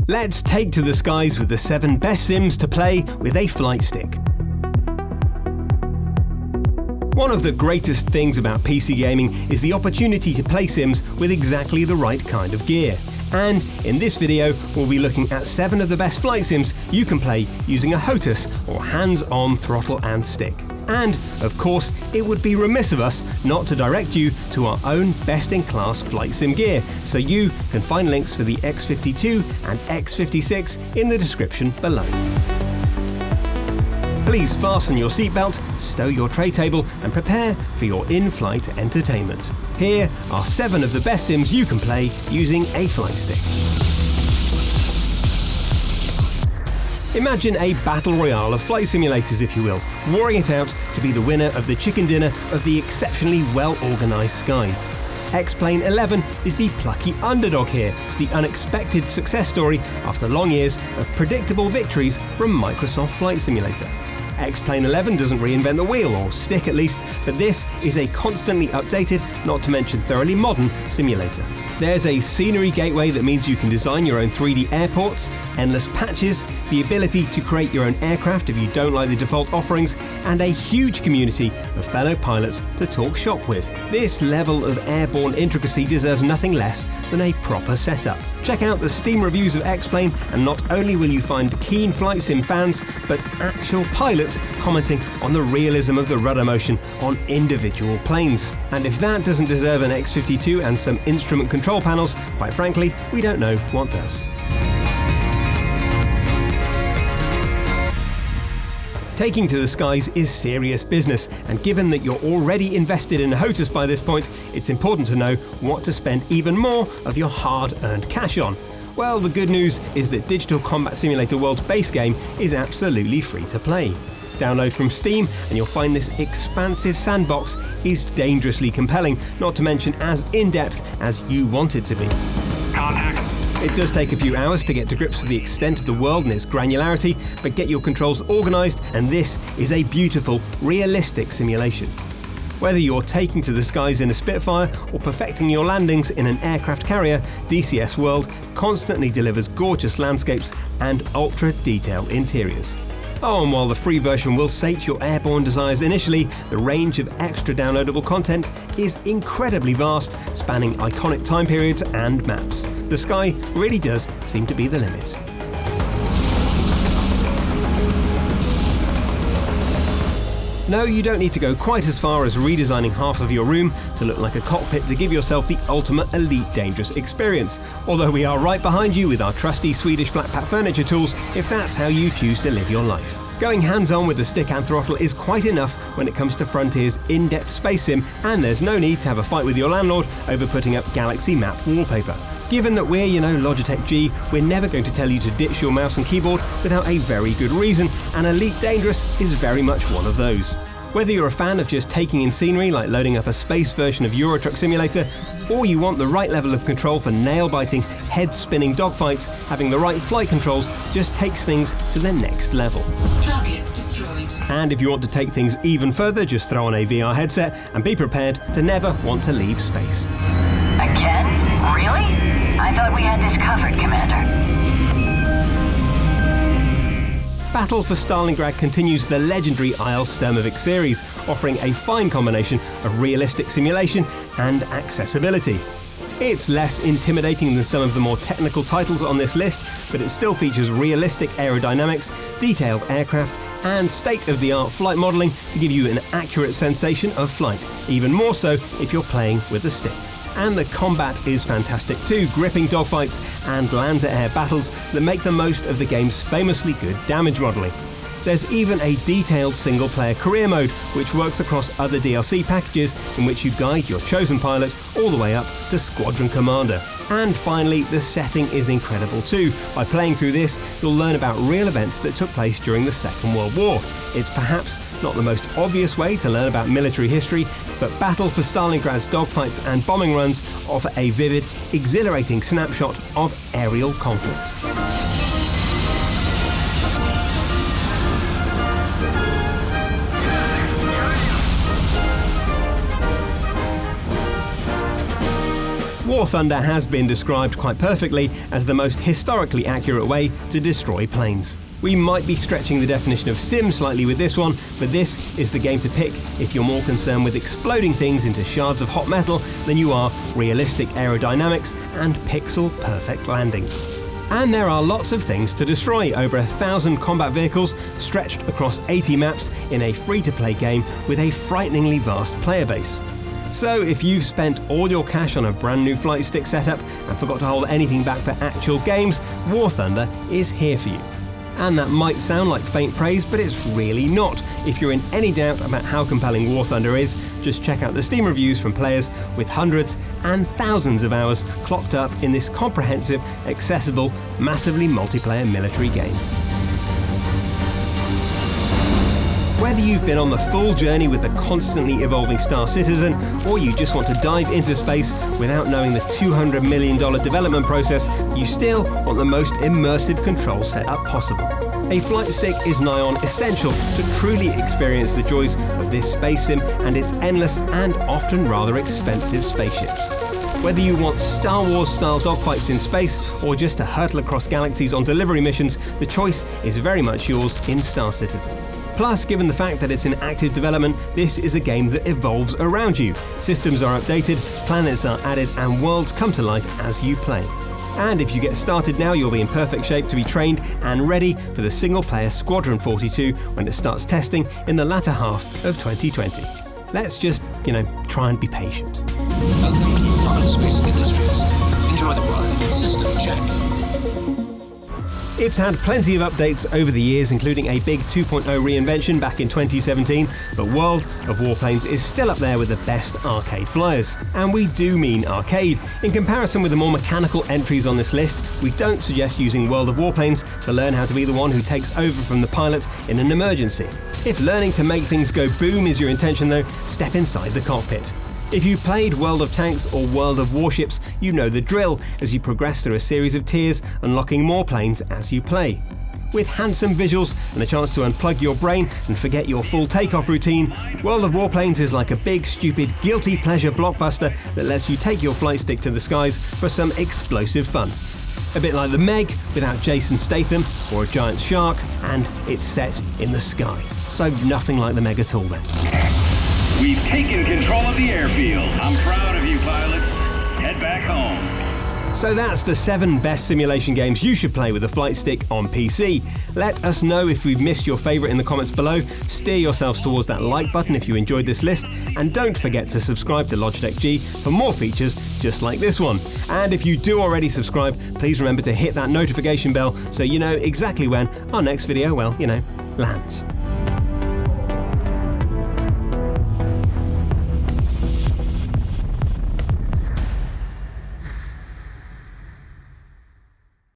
Let's take to the skies with the 7 best sims to play with a flight stick. One of the greatest things about PC gaming is the opportunity to play sims with exactly the right kind of gear. And in this video, we'll be looking at 7 of the best flight sims you can play using a HOTAS or hands-on throttle and stick. And, of course, it would be remiss of us not to direct you to our own best-in-class flight sim gear, so you can find links for the X52 and X56 in the description below. Please fasten your seatbelt, stow your tray table, and prepare for your in-flight entertainment. Here are 7 of the best sims you can play using a flight stick. Imagine a battle royale of flight simulators, if you will, warring it out to be the winner of the chicken dinner of the exceptionally well-organised skies. X-Plane 11 is the plucky underdog here, the unexpected success story after long years of predictable victories from Microsoft Flight Simulator. X-Plane 11 doesn't reinvent the wheel, or stick at least, but this is a constantly updated, not to mention thoroughly modern, simulator. There's a scenery gateway that means you can design your own 3D airports, endless patches, the ability to create your own aircraft if you don't like the default offerings, and a huge community of fellow pilots to talk shop with. This level of airborne intricacy deserves nothing less than a proper setup. Check out the Steam reviews of X-Plane, and not only will you find keen flight sim fans, but actual pilots commenting on the realism of the rudder motion on individual planes. And if that doesn't deserve an X52 and some instrument control panels, quite frankly, we don't know what does. Taking to the skies is serious business, and given that you're already invested in a HOTAS by this point, it's important to know what to spend even more of your hard-earned cash on. Well, the good news is that Digital Combat Simulator World's base game is absolutely free to play. Download from Steam and you'll find this expansive sandbox is dangerously compelling, not to mention as in-depth as you want it to be. Contact. It does take a few hours to get to grips with the extent of the world and its granularity, but get your controls organised and this is a beautiful, realistic simulation. Whether you're taking to the skies in a Spitfire or perfecting your landings in an aircraft carrier, DCS World constantly delivers gorgeous landscapes and ultra-detailed interiors. Oh, and while the free version will sate your airborne desires initially, the range of extra downloadable content is incredibly vast, spanning iconic time periods and maps. The sky really does seem to be the limit. No, you don't need to go quite as far as redesigning half of your room to look like a cockpit to give yourself the ultimate elite dangerous experience, although we are right behind you with our trusty Swedish flat pack furniture tools if that's how you choose to live your life. Going hands-on with the stick and throttle is quite enough when it comes to Frontier's in-depth space sim, and there's no need to have a fight with your landlord over putting up Galaxy map wallpaper. Given that we're, Logitech G, we're never going to tell you to ditch your mouse and keyboard without a very good reason, and Elite Dangerous is very much one of those. Whether you're a fan of just taking in scenery like loading up a space version of Euro Truck Simulator, or you want the right level of control for nail-biting, head-spinning dogfights, having the right flight controls just takes things to the next level. Target destroyed. And if you want to take things even further, just throw on a VR headset and be prepared to never want to leave space. Again? Really? I thought we had this covered, Commander. Battle for Stalingrad continues the legendary Sturmovik series, offering a fine combination of realistic simulation and accessibility. It's less intimidating than some of the more technical titles on this list, but it still features realistic aerodynamics, detailed aircraft, and state-of-the-art flight modelling to give you an accurate sensation of flight, even more so if you're playing with a stick. And the combat is fantastic too, gripping dogfights and land-to-air battles that make the most of the game's famously good damage modelling. There's even a detailed single-player career mode, which works across other DLC packages in which you guide your chosen pilot all the way up to Squadron Commander. And finally, the setting is incredible too. By playing through this, you'll learn about real events that took place during the Second World War. It's perhaps not the most obvious way to learn about military history, but Battle for Stalingrad's dogfights and bombing runs offer a vivid, exhilarating snapshot of aerial conflict. War Thunder has been described quite perfectly as the most historically accurate way to destroy planes. We might be stretching the definition of sim slightly with this one, but this is the game to pick if you're more concerned with exploding things into shards of hot metal than you are realistic aerodynamics and pixel-perfect landings. And there are lots of things to destroy, over 1,000 combat vehicles stretched across 80 maps in a free-to-play game with a frighteningly vast player base. So if you've spent all your cash on a brand new flight stick setup and forgot to hold anything back for actual games, War Thunder is here for you. And that might sound like faint praise, but it's really not. If you're in any doubt about how compelling War Thunder is, just check out the Steam reviews from players with hundreds and thousands of hours clocked up in this comprehensive, accessible, massively multiplayer military game. Whether you've been on the full journey with the constantly evolving Star Citizen, or you just want to dive into space without knowing the $200 million development process, you still want the most immersive control setup possible. A flight stick is nigh on essential to truly experience the joys of this space sim and its endless and often rather expensive spaceships. Whether you want Star Wars-style dogfights in space, or just to hurtle across galaxies on delivery missions, the choice is very much yours in Star Citizen. Plus, given the fact that it's in active development, this is a game that evolves around you. Systems are updated, planets are added, and worlds come to life as you play. And if you get started now, you'll be in perfect shape to be trained and ready for the single-player Squadron 42 when it starts testing in the latter half of 2020. Let's just, try and be patient. Welcome to Modern Space Industries. Enjoy the ride. System check. It's had plenty of updates over the years, including a big 2.0 reinvention back in 2017, but World of Warplanes is still up there with the best arcade flyers. And we do mean arcade. In comparison with the more mechanical entries on this list, we don't suggest using World of Warplanes to learn how to be the one who takes over from the pilot in an emergency. If learning to make things go boom is your intention though, step inside the cockpit. If you played World of Tanks or World of Warships, you know the drill as you progress through a series of tiers, unlocking more planes as you play. With handsome visuals and a chance to unplug your brain and forget your full takeoff routine, World of Warplanes is like a big, stupid, guilty pleasure blockbuster that lets you take your flight stick to the skies for some explosive fun. A bit like the Meg without Jason Statham or a giant shark, and it's set in the sky. So nothing like the Meg at all then. We've taken control of the airfield. I'm proud of you, pilots. Head back home. So that's the 7 best simulation games you should play with a flight stick on PC. Let us know if we've missed your favourite in the comments below. Steer yourselves towards that like button if you enjoyed this list, and don't forget to subscribe to Logitech G for more features just like this one. And if you do already subscribe, please remember to hit that notification bell so you know exactly when our next video, lands.